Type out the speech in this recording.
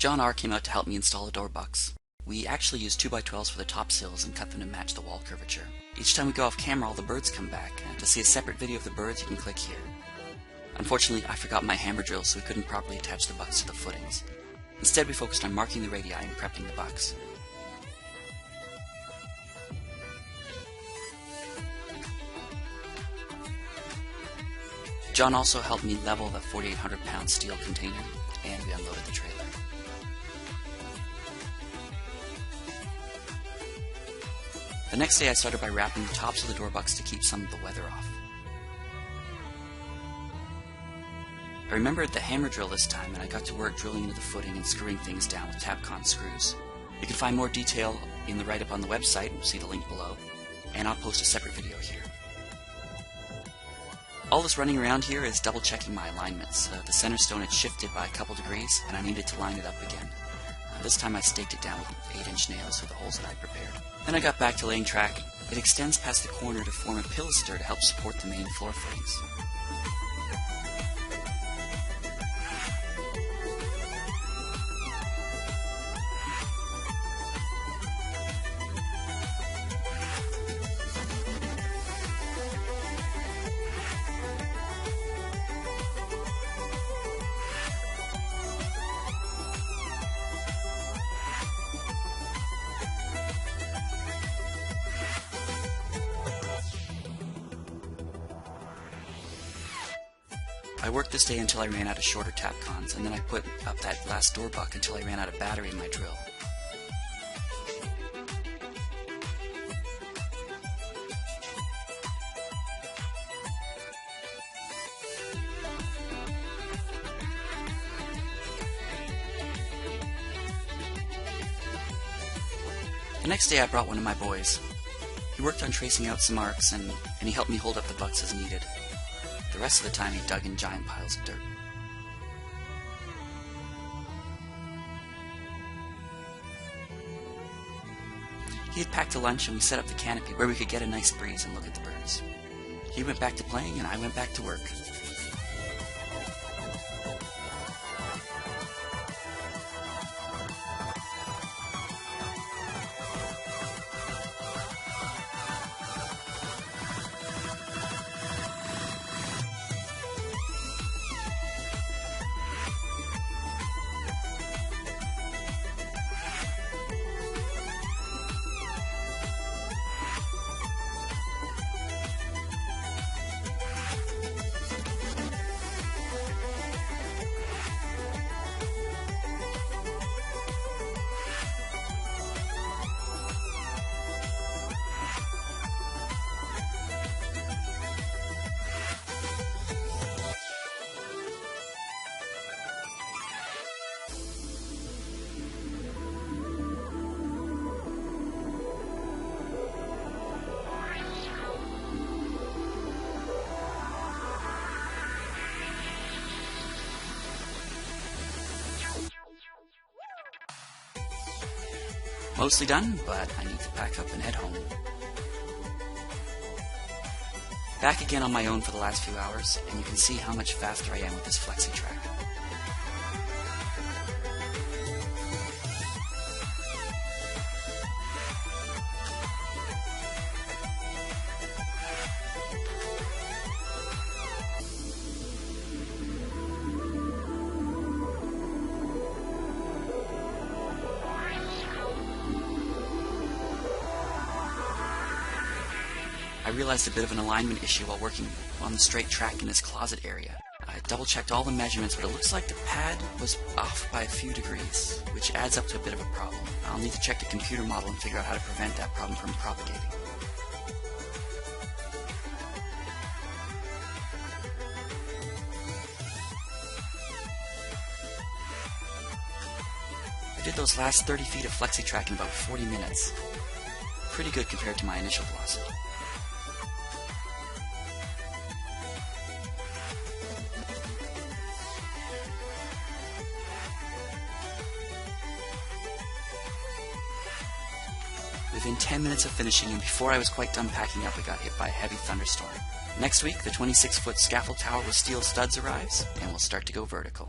John R. came out to help me install the door bucks. We actually used 2x12s for the top sills and cut them to match the wall curvature. Each time we go off camera, all the birds come back, and to see a separate video of the birds, you can click here. Unfortunately, I forgot my hammer drill, so we couldn't properly attach the bucks to the footings. Instead, we focused on marking the radii and prepping the bucks. John also helped me level the 4,800-pound steel container, and we unloaded the trailer. The next day I started by wrapping the tops of the door bucks to keep some of the weather off. I remembered the hammer drill this time, and I got to work drilling into the footing and screwing things down with Tapcon screws. You can find more detail in the write-up on the website, see the link below, and I'll post a separate video here. All this running around here is double-checking my alignments. The center stone had shifted by a couple degrees, and I needed to line it up again. This time I staked it down with 8-inch nails through the holes that I prepared. Then I got back to laying track. It extends past the corner to form a pilaster to help support the main floor footings. I worked this day until I ran out of shorter Tapcons, and then I put up that last door buck until I ran out of battery in my drill. The next day I brought one of my boys. He worked on tracing out some arcs, and he helped me hold up the bucks as needed. The rest of the time he dug in giant piles of dirt. He had packed a lunch, and we set up the canopy where we could get a nice breeze and look at the birds. He went back to playing, and I went back to work. Mostly done, but I need to pack up and head home. Back again on my own for the last few hours, and you can see how much faster I am with this FlexiTrack. I realized a bit of an alignment issue while working on the straight track in this closet area. I double-checked all the measurements, but it looks like the pad was off by a few degrees, which adds up to a bit of a problem. I'll need to check the computer model and figure out how to prevent that problem from propagating. I did those last 30 feet of FlexiTrack in about 40 minutes. Pretty good compared to my initial velocity. Within 10 minutes of finishing, and before I was quite done packing up, I got hit by a heavy thunderstorm. Next week, the 26-foot scaffold tower with steel studs arrives, and we'll start to go vertical.